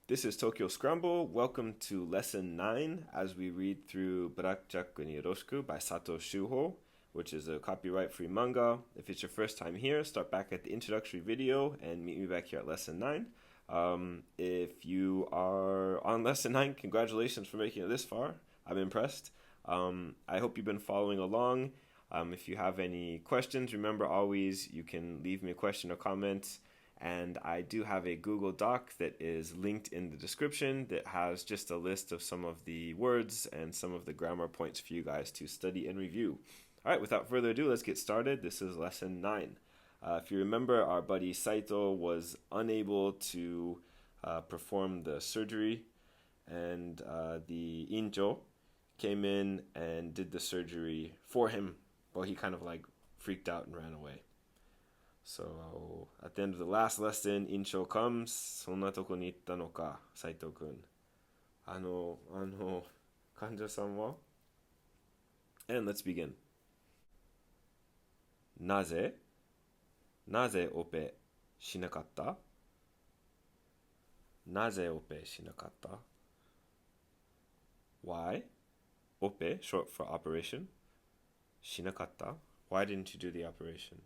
This is Tokyo Scramble. Welcome to Lesson 9 as we read through Blackjack ni Yoroshiku by Sato Shuho, which is a copyright-free manga. If it's your first time here, start back at the introductory video and meet me back here at Lesson 9. If you are on Lesson 9, congratulations for making it this far. I'm impressed. I hope you've been following along. If you have any questions, remember always you can leave me a question or comment. And I do have a Google Doc that is linked in the description that has just a list of some of the words and some of the grammar points for you guys to study and review. All right, without further ado, let's get started. This is Lesson 9. If you remember, our buddy Saito was unable to perform the surgery, and the injo came in and did the surgery for him. Well, he kind of like freaked out and ran away. So, at the end of the last lesson, Incho comes. そんなとこに行ったのか、斉藤くん。患者さんは And let's begin. なぜオペしなかったなぜオペしなかった Why? オペ short for operation. しなかった Why didn't you do the operation?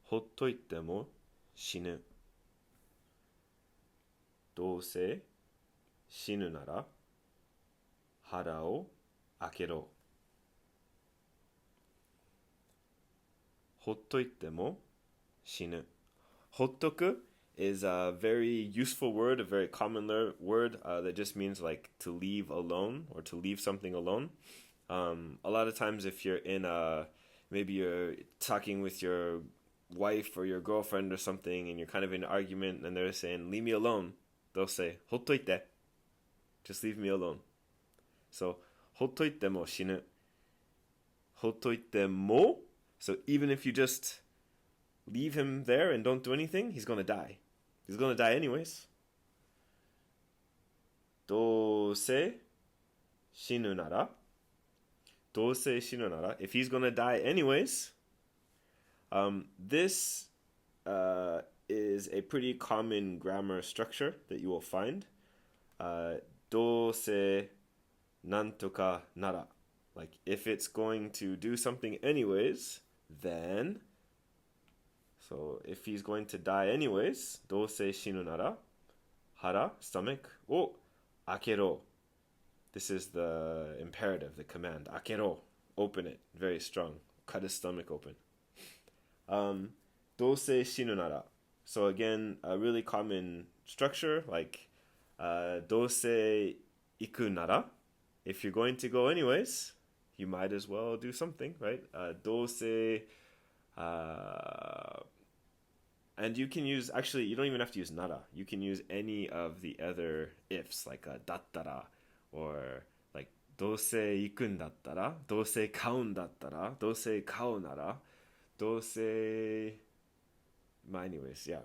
ほっといても死ぬ。どうせ死ぬなら腹を開けろ。ほっといても死ぬ。ほっとく is a very useful word, a very common word that just means like to leave alone or to leave something alone. A lot of times if you're in maybe you're talking with your wife or your girlfriend or something and you're kind of in an argument and they're saying, leave me alone, they'll say, ほっといて. Just leave me alone. So, ほっといても死ぬ. ほっといても So even if you just leave him there and don't do anything, he's gonna die. He's gonna die anyways. どうせ死ぬならどうせ死ぬなら If he's gonna die anyways, this is a pretty common grammar structure that you will find. どうせなんとかなら Like, if it's going to do something anyways, then... So, if he's going to die anyways, どうせ死ぬなら腹, stomach, を開けろ This is the imperative, the command. 開けろ Open it. Very strong. Cut his stomach open. どうせ死ぬなら So again, a really common structure, like どうせ行くなら If you're going to go anyways, you might as well do something, right? どうせ and you can use, actually, you don't even have to use nara. You can use any of the other ifs, like だったら or like どうせ行くんだったらどうせ買うんだったらどうせ買うならどうせ anyways, yeah.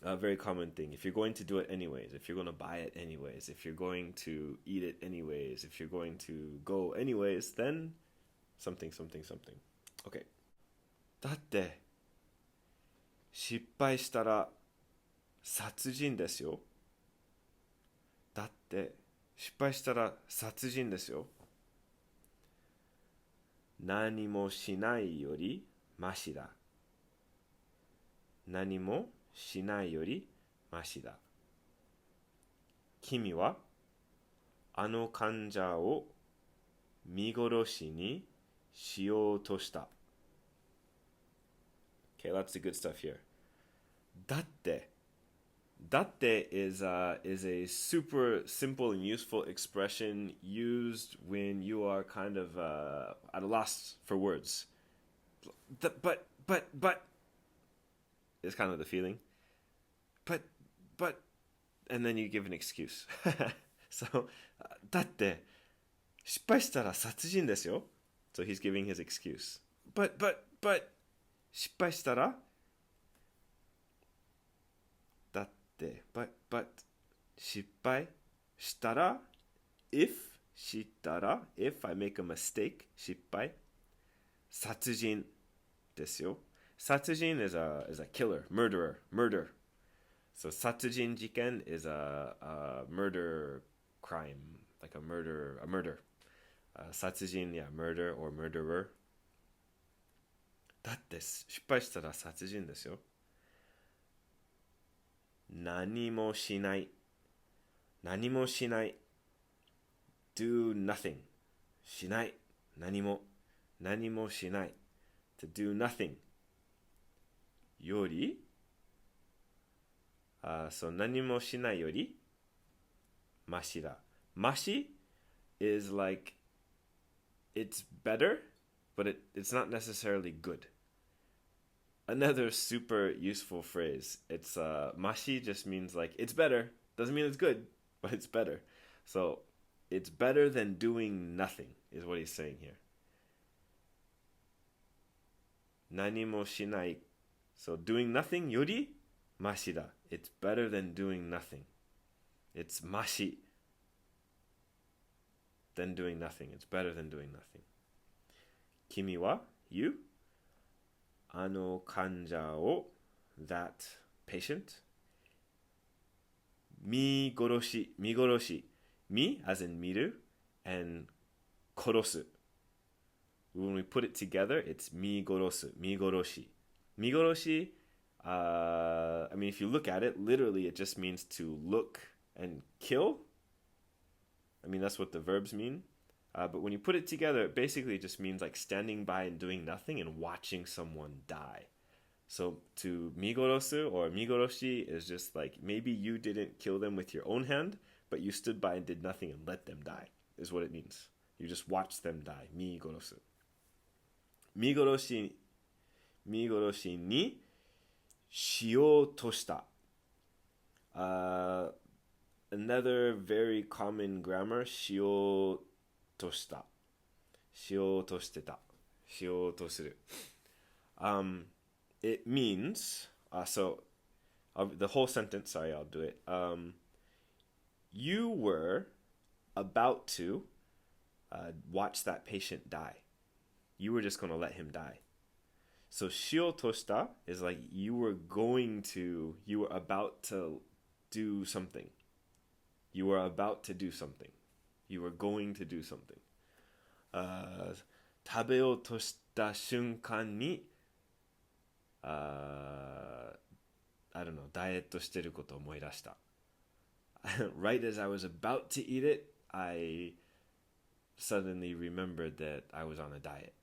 A very common thing. If you're going to do it anyways, if you're going to buy it anyways, if you're going to eat it anyways, if you're going to go anyways, then something. Okay. だって失敗したら殺人ですよ。だって失敗したら殺人ですよ。何もしないよりマシだ。何もしないよりマシだ。君はあの患者を見殺しにしようとした。Okay, lots of good stuff here. だってis a super simple and useful expression used when you are kind of at a loss for words. But is kind of the feeling. But, and then you give an excuse. So, だって、失敗したら殺人ですよ. So he's giving his excuse. But, 失敗したらだって、but, 失敗したら if したら if I make a mistake 失敗殺人ですよ。殺人 is a killer, murder. So 殺人事件 is a murder crime, like a murder. 殺人, yeah, murder or murderer. だって失敗したら殺人ですよ。何もしない。何もしない。do nothing. しない。何も。何もしない。to do nothing. より、so 何もしないより、マシだ。マシ is like, it's better, but it's not necessarily good. Another super useful phrase. It's mashi just means like it's better. Doesn't mean it's good, but it's better. So it's better than doing nothing is what he's saying here. Nani mo shinai. So doing nothing yori mashi da. It's better than doing nothing. It's mashi than doing nothing. It's better than doing nothing. Kimi wa? You? あの患者を that patient 見殺し 見 as in 見る and 殺す when we put it together it's 見殺し見殺し I mean if you look at it literally it just means to look and kill. I mean that's what the verbs mean. But when you put it together, it basically just means like standing by and doing nothing and watching someone die. So to migorosu or migoroshi is just like maybe you didn't kill them with your own hand, but you stood by and did nothing and let them die, is what it means. You just watched them die. Migorosu. Migoroshi ni shio toshita. Another very common grammar, shio toshita. Shio toshiteta. Shio tosuru. It means, the whole sentence, sorry, I'll do it. You were about to watch that patient die. You were just going to let him die. So shio toshita is like you were about to do something. You were about to do something. You were going to do something. 食べようとした瞬間に、I don't know, ダイエットしてることを思い出した。Right as I was about to eat it, I suddenly remembered that I was on a diet.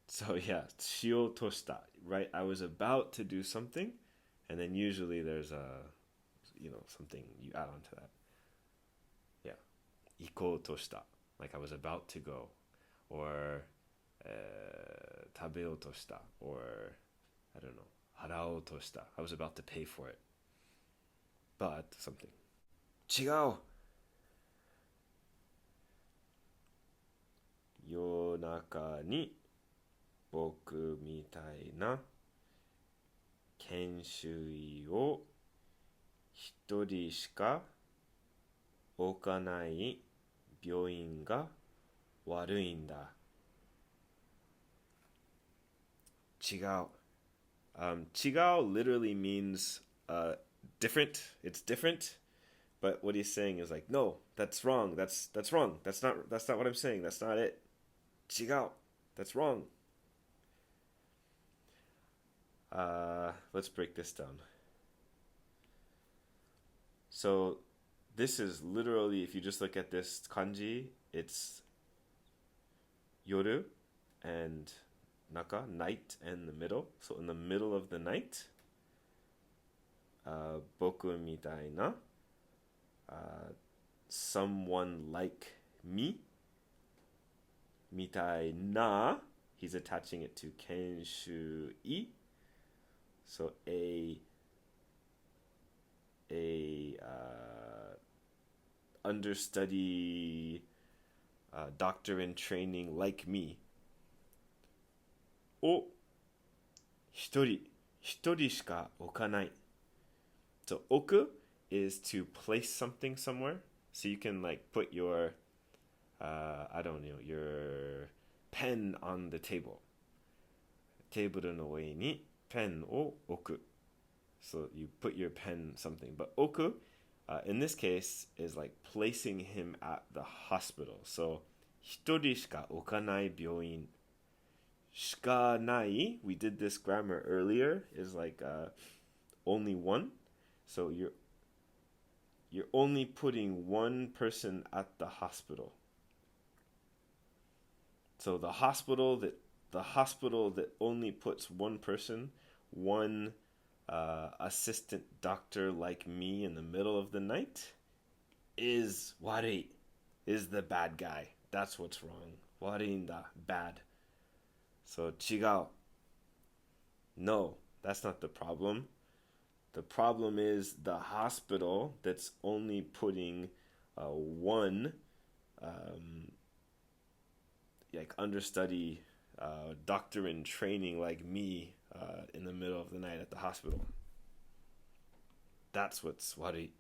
So yeah, しようとした. Right, I was about to do something, and then usually there's something you add on to that. Yeah. 行こうとした. Like I was about to go. Or 食べようとした. Or I don't know. 払おうとした. I was about to pay for it. But something. 違う. 夜中に僕みたいな研修医を一人しか置かない病院が悪いんだ。違う。違う literally means different. It's different. But what he's saying is like, no, that's wrong. That's wrong. That's not what I'm saying. That's not it. 違う. That's wrong. Let's break this down. So this is literally, if you just look at this kanji, it's yoru and naka, night, and the middle. So in the middle of the night, boku mitai na, someone like me, mitai na, he's attaching it to kenshu-i. So a understudy doctor in training like me. を一人しか置かない. So 置く is to place something somewhere. So you can like put your I don't know, your pen on the table. テーブルの上にペンを置く. So you put your pen something. But oku, in this case, is like placing him at the hospital. So 一人しか置かない病院 shikanai, we did this grammar earlier, is like only one. So you're only putting one person at the hospital. So the hospital that only puts one person, one assistant doctor like me in the middle of the night, is wari, is the bad guy. That's what's wrong. Warinda, bad. So chigao. No, that's not the problem. The problem is the hospital that's only putting one like understudy doctor in training like me in the middle of the night at the hospital. That's what's wari.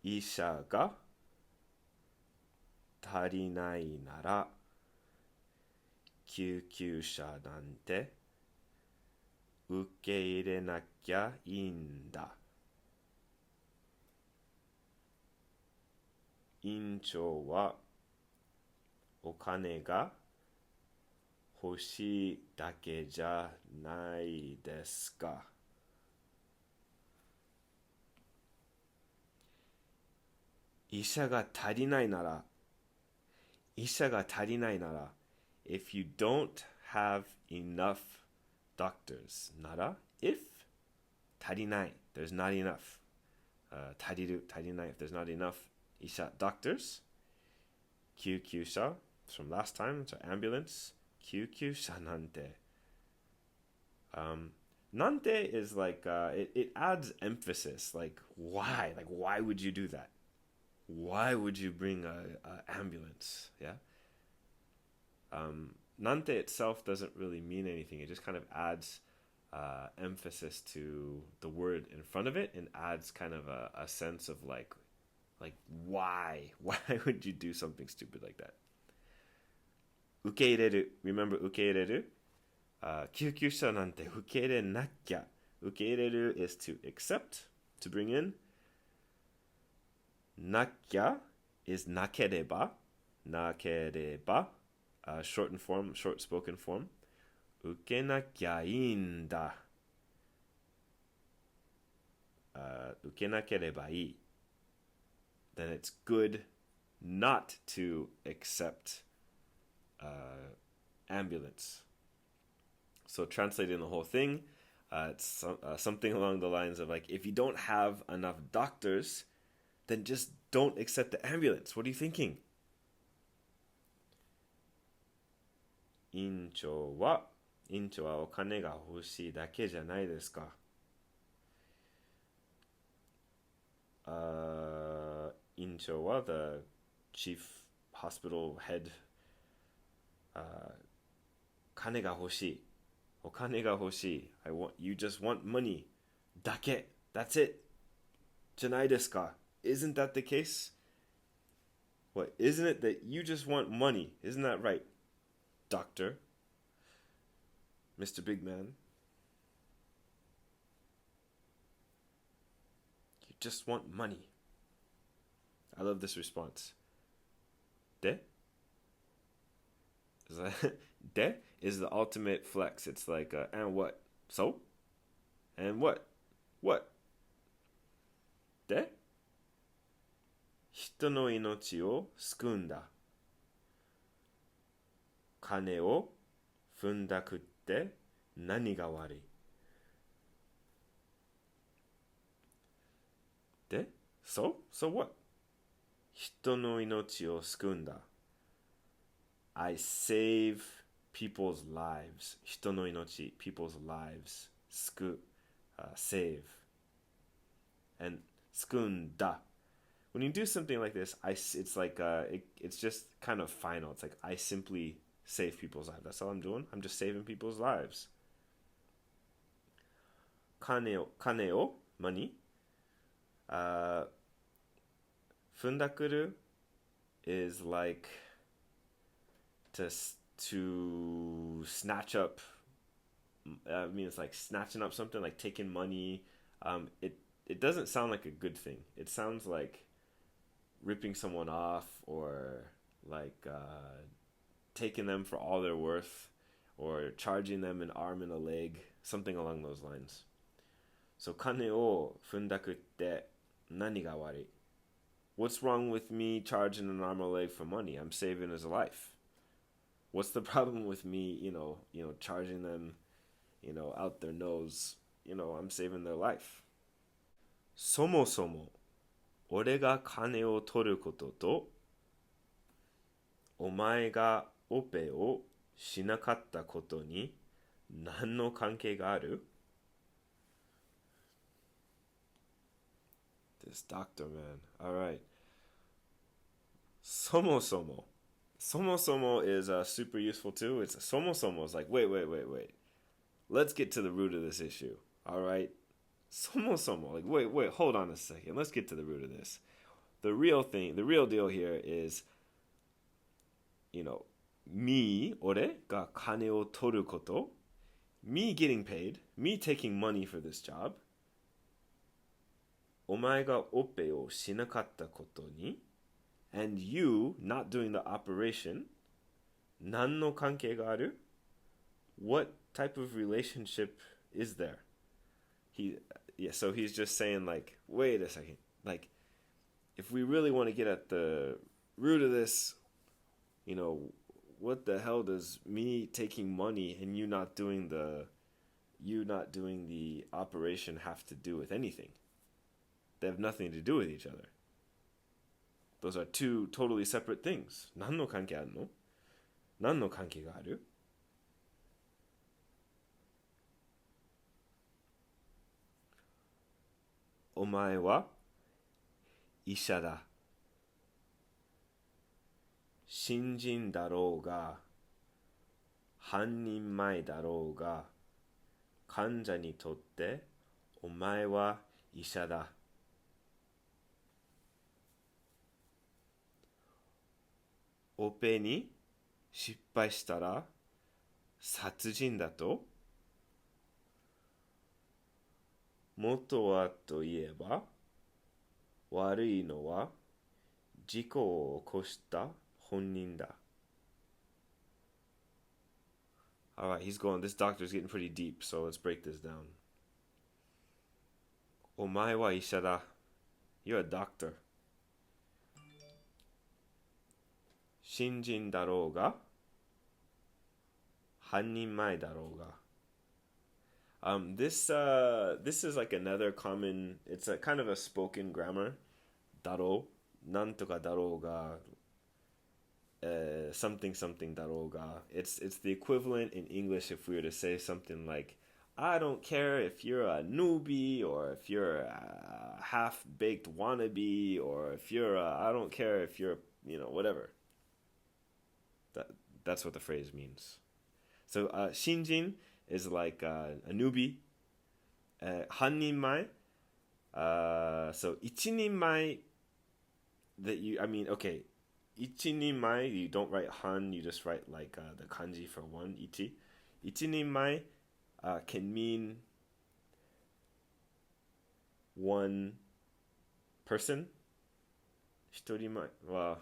医者が足りないなら救急車なんて受け入れなきゃいいんだ。院長はお金が欲しいだけじゃないですか。医者が足りないなら、if you don't have enough doctors, なら if 足りない there's not enough 足りる if there's not enough 医者 doctors 救急車 from last time it's an ambulance 救急車なんて nante is like it adds emphasis like why would you do that, why would you bring a ambulance, yeah. Nante itself doesn't really mean anything. It just kind of adds emphasis to the word in front of it and adds kind of a sense of like why would you do something stupid like that. Ukeireru, remember ukeireru? 救急車なんて受け入れなきゃ. Ukeireru is to accept, to bring in. なきゃ is なければ. Shortened form, short spoken form. 受けなきゃいいんだ。受けなければいい. Then it's good not to accept ambulance. So translating the whole thing, it's something along the lines of like, if you don't have enough doctors, then just don't accept the ambulance. What are you thinking? 院長はお金が欲しいだけじゃないですか。院長は the chief hospital head 金が欲しい。お金が欲しい。You just want money. だけ。That's it. じゃないですか。Isn't that the case? What? Isn't it that you just want money? Isn't that right, Doctor? Mr. Big Man? You just want money. I love this response. で? Is that で is the ultimate flex. It's like, and what? So? And what? What? で? 人の命を救うんだ。金を踏んだくって何が悪い。で? So what? 人の命を救うんだ。I save people's lives. 人の命 people's lives. 救う、save. And 救うんだ. When you do something like this, it's like it's just kind of final. It's like I simply save people's lives. That's all I'm doing. I'm just saving people's lives. 金を money. 踏んだくる is like to to snatch up. I mean, it's like snatching up something, like taking money. It doesn't sound like a good thing. It sounds like ripping someone off, or like taking them for all they're worth, or charging them an arm and a leg, something along those lines. So 金を踏んだくって何が悪い? What's wrong with me charging an arm or leg for money? I'm saving his life. What's the problem with me, charging them, out their nose? I'm saving their life. そもそも俺が金を取ることとお前がオペをしなかったことに何の関係がある? This doctor, man. All right. そもそも. そもそも is super useful too. It's そもそも is like, wait. Let's get to the root of this issue. All right. そもそも, like, wait, hold on a second. Let's get to the root of this. The real deal here is, me, 俺が金を取ること, me getting paid, me taking money for this job, お前がオペをしなかったことに, and you not doing the operation, 何の関係がある? What type of relationship is there? So he's just saying, like, wait a second. Like, if we really want to get at the root of this, what the hell does me taking money and you not doing the operation have to do with anything? They have nothing to do with each other. Those are two totally separate things. 何の関係あるの? 何の関係がある? お前は医者だ。新人だろうが、半人前だろうが、患者にとってお前は医者だ。オペに失敗したら殺人だと？元はといえば、悪いのは事故を起こした本人だ。Alright, he's going. This doctor's getting pretty deep, so let's break this down. お前は医者だ。You're a doctor. 新人だろうが、半人前だろうが。This is like another common. It's a kind of a spoken grammar. だろう、なんとかだろうが、something da roga. It's the equivalent in English if we were to say something like, I don't care if you're a newbie or if you're a half-baked wannabe or if you're I don't care if you're, whatever. That's what the phrase means. So shinjin is like a newbie. Hanninmai. So ichininmai okay. Ichininmai, you don't write han, you just write like the kanji for one, ichi. Ichininmai can mean one person. Hitorimai, well,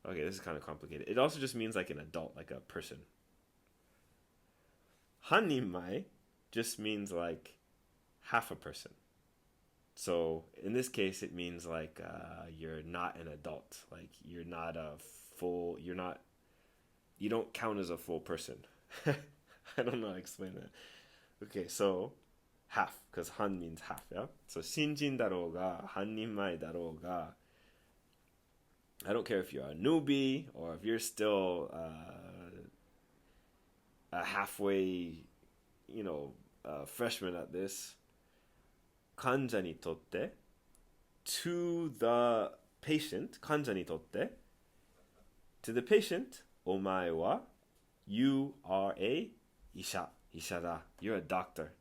okay, this is kind of complicated. It also just means like an adult, like a person. Hanninmai just means like half a person. So in this case, it means like you're not an adult. Like you're not a full. You don't count as a full person. I don't know how to explain that. Okay, so half, because han means half. Yeah. So shinjin daro ga, hanninmai daro ga. I don't care if you're a newbie or if you're still a halfway, freshman at this. 患者にとって to the patient 患者にとって to the patient お前は you are a 医者だ you're a doctor.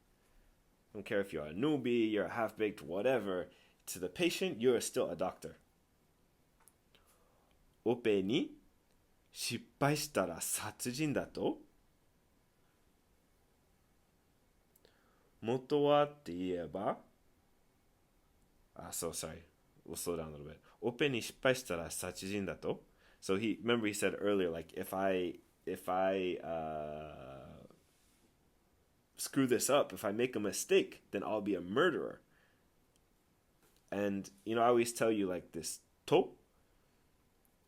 I don't care if you're a newbie, you're a half-baked, whatever. To the patient, you're still a doctor. オペに失敗したら殺人だと。元はって言えば、so sorry. We'll slow down a little bit. オペに失敗したら殺人だと。So remember he said earlier, like, if I screw this up, if I make a mistake, then I'll be a murderer. And, I always tell you, like, this to,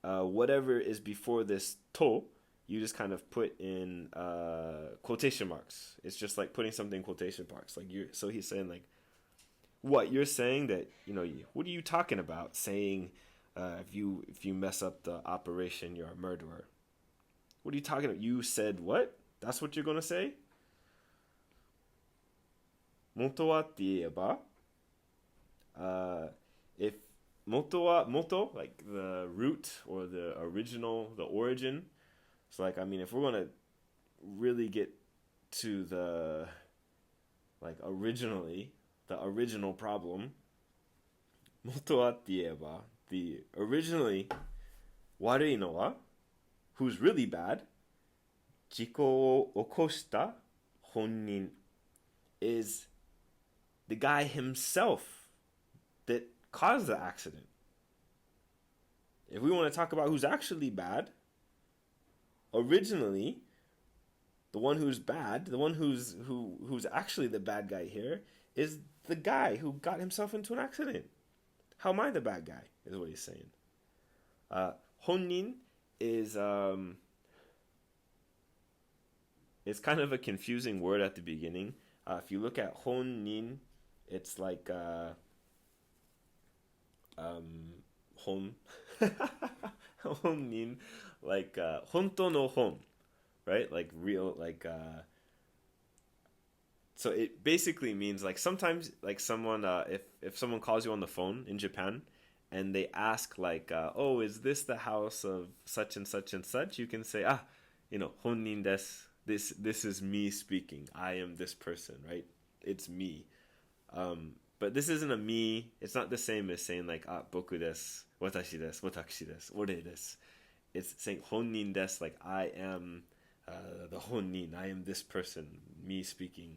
whatever is before this to, you just kind of put in quotation marks. It's just like putting something in quotation marks. So he's saying, like, what you're saying that, what are you talking about? Saying if you mess up the operation, you're a murderer. What are you talking about? You said what? That's what you're gonna say? 元はって言えば、if 元は元 like the root or the original, the origin. So like, I mean, if we're gonna really get to the like originally the original problem, 元はって言えば the originally 悪いのは who's really bad 事故を起こした本人 is the guy himself that caused the accident. If we want to talk about who's actually bad, originally, the one who's bad, the one who's actually the bad guy here, is the guy who got himself into an accident. How am I the bad guy? Is what he's saying. Honnin is it's kind of a confusing word at the beginning. If you look at honnin, it's like hon honnin, like honto no hon, right? Like real, like so it basically means like sometimes like someone if someone calls you on the phone in Japan and they ask like oh, is this the house of such and such and such, you can say honnin desu. This is me speaking. I am this person, right? It's me. But this isn't a me. It's not the same as saying like boku desu, watashi desu, watakushi desu, ore desu. It's saying honnin desu, like I am the honnin. I am this person, me speaking.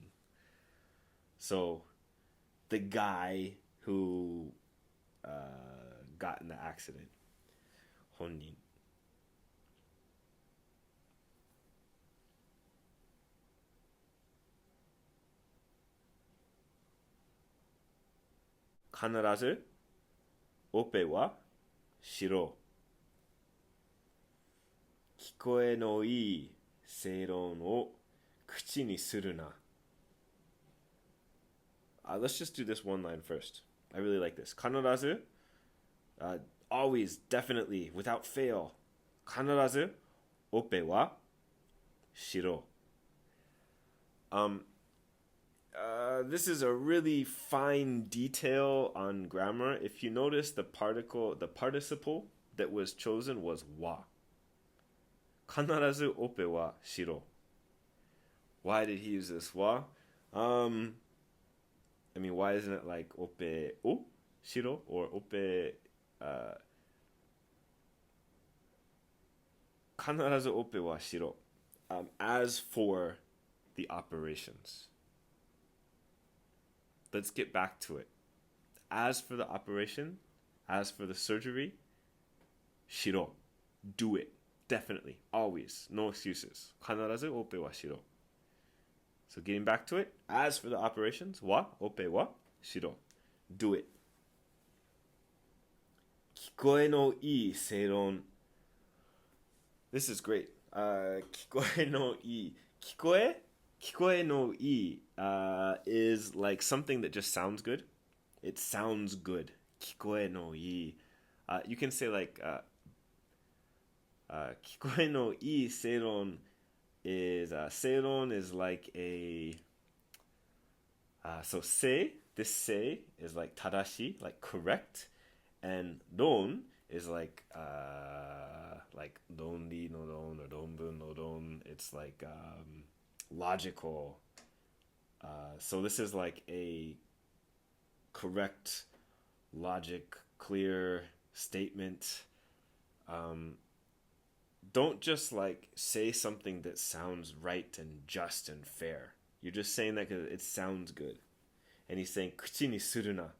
So the guy who got in the accident, honnin. Kanarazu ope wa shiro. 聞こえのいい正論を口にするな。Let's just do this one line first. I really like this. 必ず always, definitely, without fail. 必ずオペはしろ。This is a really fine detail on grammar. If you notice, the participle that was chosen was wa. 必ずオペはしろ. Why did he use this wa? I mean, why isn't it like ope o shiro or ope 必ずオペはしろ. As for the operations. Let's get back to it. As for the operation, as for the surgery, shiro. Do it. Definitely. Always. No excuses. 必ずオペはしろ. So getting back to it, as for the operations, wa, ope wa, shiro. Do it. 聞こえのいい正論. This is great. 聞こえのいい. 聞こえのいい is like something that just sounds good. It sounds good. 聞こえのいい. You can say like 聞こえのいい正論 is 正論 is like a so say, this say is like 正しい, like correct, and 論 is like 論理の論 or 論文の論. It's like logical. So this is like a correct, logic, clear statement. don't just like say something that sounds right and just and fair. You're just saying that because it sounds good. And he's saying, 口にするな.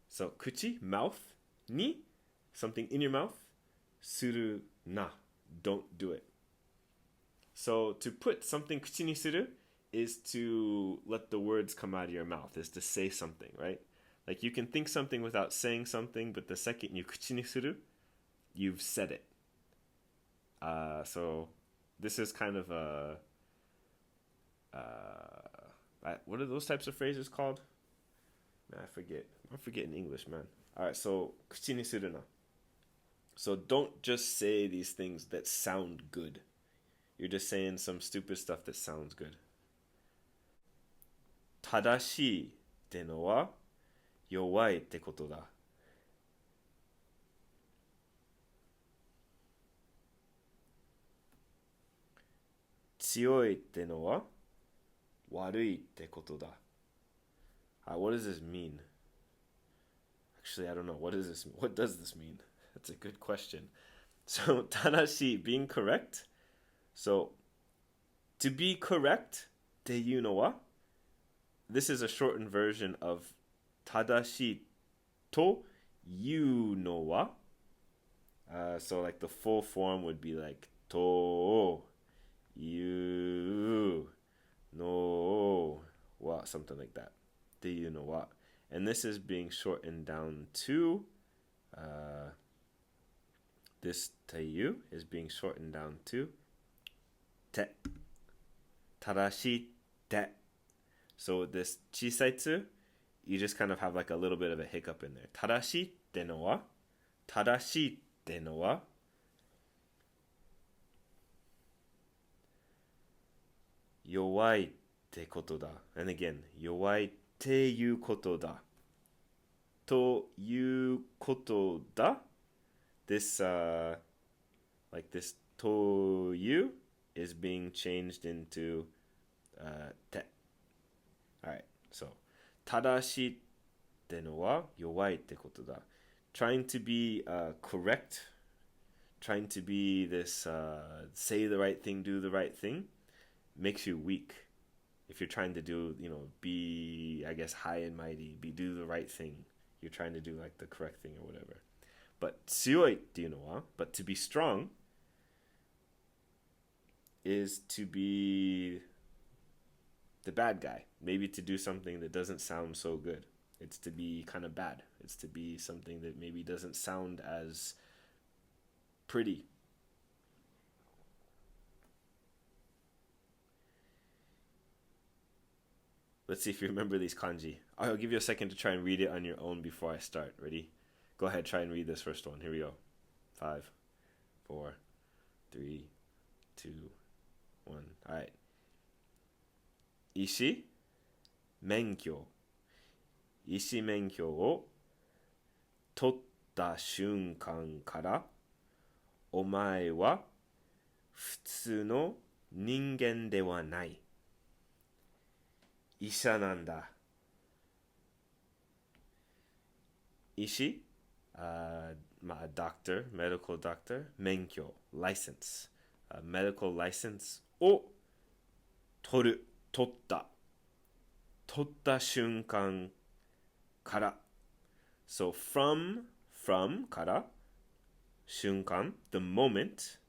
So, 口, mouth, ni, something in your mouth, するな, don't do it. So, to put something 口にする is to let the words come out of your mouth, is to say something, right? Like you can think something without saying something, but the second you 口にする, you've said it. So this is kind of a what are those types of phrases called? Man, I forget. I'm forgetting English, man. All right, so 口にするな. So don't just say these things that sound good. You're just saying some stupid stuff that sounds good. 正しいってのは弱いってことだ. 強いってのは悪いってことだ. What does this mean? Actually, I don't know. What does this mean? That's a good question. So, 正しい, being correct. So, to be correct っていうのは, this is a shortened version of 正しいというのは. So, like the full form would be like というのは, something like that. っていうのは. And this is being shortened down to, this っていう is being shortened down to て. 正しいって. So this 小さいつ, you just kind of have like a little bit of a hiccup in there. 正しいってのは, 正しいってのは, 弱いってことだ. And again, 弱いっていうことだ. ということだ. This, like this という is being changed into て. Alright, so 正しいってのは弱いってことだ. Trying to be correct, trying to be this say the right thing, do the right thing, makes you weak. If you're trying to do, be, I guess, high and mighty, do the right thing, you're trying to do like the correct thing or whatever. But 強いっていうのは, but to be strong is to be the bad guy. Maybe to do something that doesn't sound so good. It's to be kind of bad. It's to be something that maybe doesn't sound as pretty. Let's see if you remember these kanji. I'll give you a second to try and read it on your own before I start. Ready? Go ahead, try and read this first one. Here we go. 5, 4, 3, 2, 1. All right. 医師免許を取った瞬間からお前は普通の人間ではない。医者なんだ。医師、doctor, medical doctor, 免許、license, medical license を取った瞬間から。So from から、瞬間、the moment,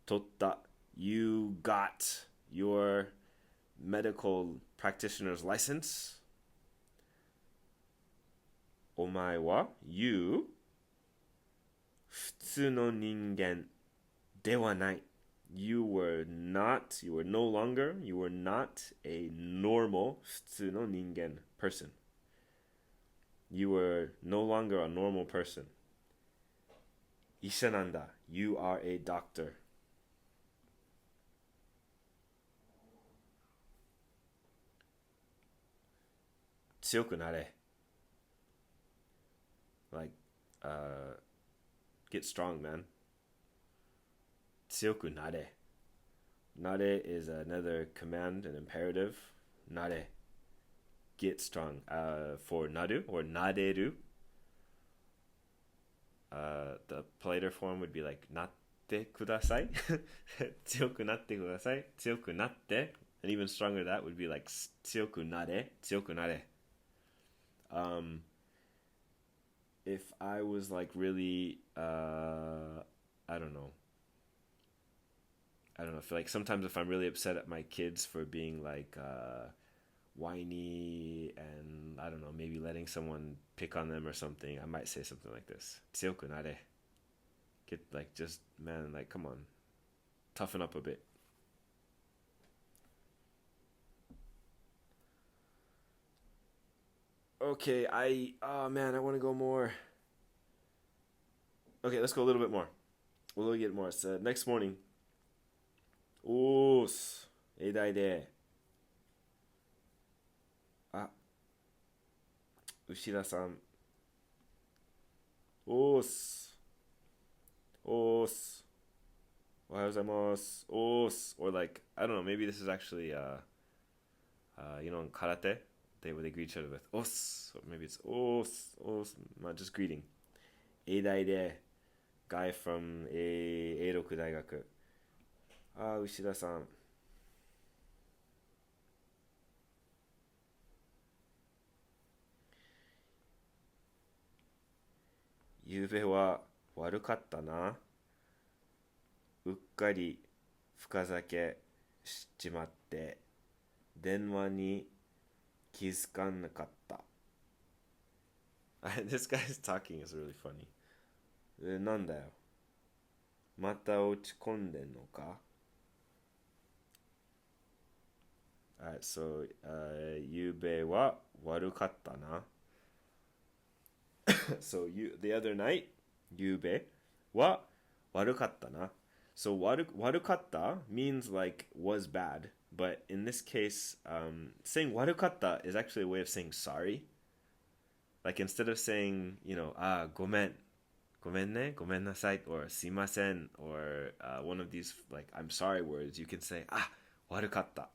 取った、you got your medical practitioner's license. お前は you 普通の人間ではない。You were no longer, you were not a normal 普通の人間 person. You were no longer a normal person. 医者なんだ. You are a doctor. 強くなれ. Like, get strong, man. 強くなれ. Nare is another command, an imperative. Nare. Get strong. For naru or nareru. The politer form would be like てください強くなってください強くなって and even stronger that would be like 強くなれ強くなれum if I was like really I don't know I feel like sometimes if I'm really upset at my kids for being like whiny and I don't know maybe letting someone pick on them or something I might say something like this 強くなれ get like just man like come on toughen up a bit okay oh man I want to go more okay let's go a little bit more we'll get more so next morning おーす偉大であ牛田さんおーすおーすおはようございますおーす or like I don't know maybe this is actually you know in karate they greet each other with os or maybe it's os not just greeting 英大で guy from 英六大学あ牛田さんゆうべは悪かったなうっかり深酒しちまって電話に気づかなかった This guy's talking is really funny なんだよまた落ち込んでんのか Alright, so ゆうべは悪かったなso the other night ゆうべは悪かったな so 悪かった means like was bad but in this case saying 悪かった is actually a way of saying sorry like instead of saying you know ごめんごめんねごめんなさい or すいません or one of these like I'm sorry words you can say 悪かった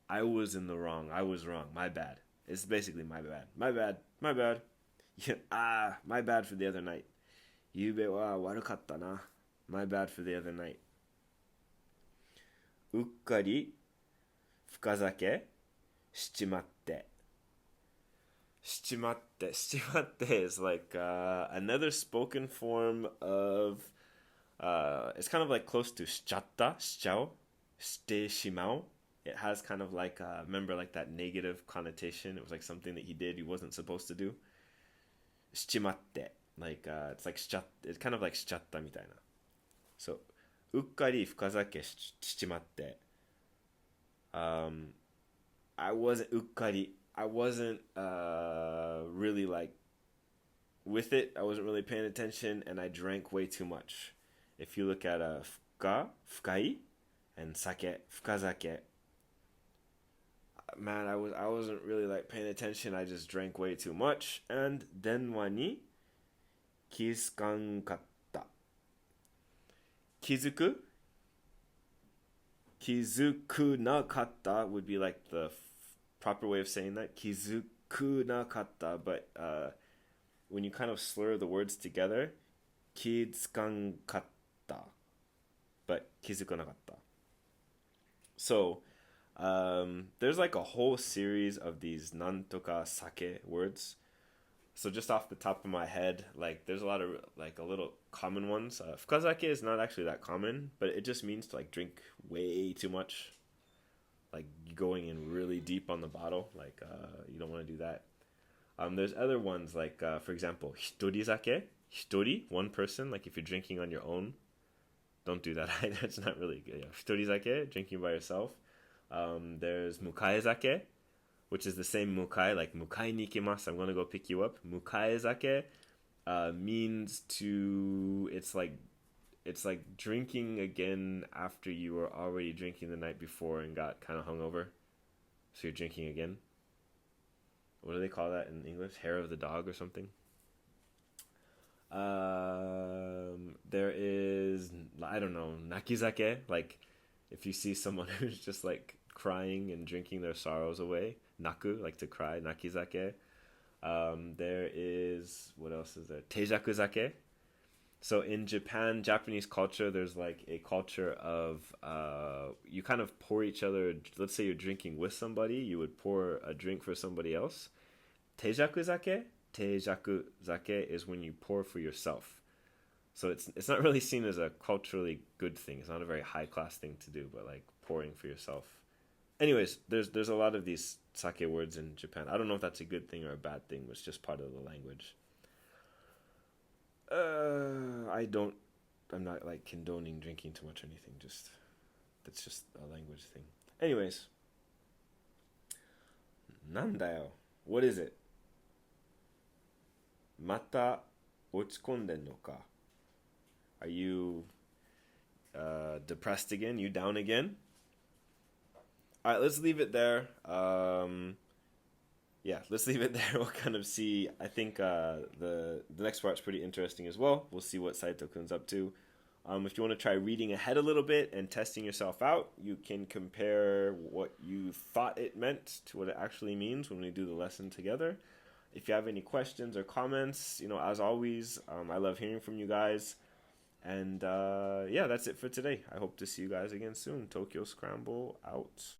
I was in the wrong I was wrong my bad it's basically my bad my bad my bad yeah, my bad for the other night ゆうべは悪かったな my bad for the other night うっかり深酒しちまってしちまって is like another spoken form of it's kind of like close to しちゃったしちゃおしてしまお it has kind of like remember like that negative connotation it was like something that he did he wasn't supposed to do しちまって like it's like しちゃ it's kind of like しちゃったみたいな so うっかり深酒しちまって I wasn't うっかり I wasn't really like with it I wasn't really paying attention and I drank way too much if you look at 深い and 酒深酒man I wasn't really like paying attention I just drank way too much and 電話に気づかんかった気づく気づくなかった would be like the proper way of saying that 気づくなかった but when you kind of slur the words together 気づかんかった but 気づかなかった so there's like a whole series of these nantoka sake words so just off the top of my head like there's a lot of like a little common ones fukazake is not actually that common but it just means to like drink way too much like going in really deep on the bottle like you don't want to do that there's other ones like for example hitorizake hitori one person like if you're drinking on your own don't do that either it's not really good yeah. Hitorizake drinking by yourself there's mukaezake which is the same mukai like mukai ni ikimasu I'm going to go pick you up mukaezake means to it's like drinking again after you were already drinking the night before and got kind of hungover so you're drinking again what do they call that in English hair of the dog or something there is I don't know nakizake like if you see someone who's just like crying and drinking their sorrows away naku like to cry nakizake there is what else is there teijakuzake So in Japan, Japanese culture, there's like a culture of you kind of pour each other. Let's say you're drinking with somebody, you would pour a drink for somebody else. Teijakuzake, teijakuzake is when you pour for yourself. So it's not really seen as a culturally good thing. It's not a very high class thing to do, but like pouring for yourself. Anyways, there's a lot of these sake words in Japan. I don't know if that's a good thing or a bad thing. It's just part of the language. I don't. I'm not like condoning drinking too much or anything. Just that's just a language thing. Anyways, nandayo. What is it? Mata ochikonden no ka? Are you depressed again? You down again? All right, let's leave it there. Yeah, let's leave it there. We'll kind of see. I think the next part's pretty interesting as well. We'll see what Saito-kun's up to. If you want to try reading ahead a little bit and testing yourself out, you can compare what you thought it meant to what it actually means when we do the lesson together. If you have any questions or comments, as always, I love hearing from you guys. And yeah, that's it for today. I hope to see you guys again soon. Tokyo Scramble out.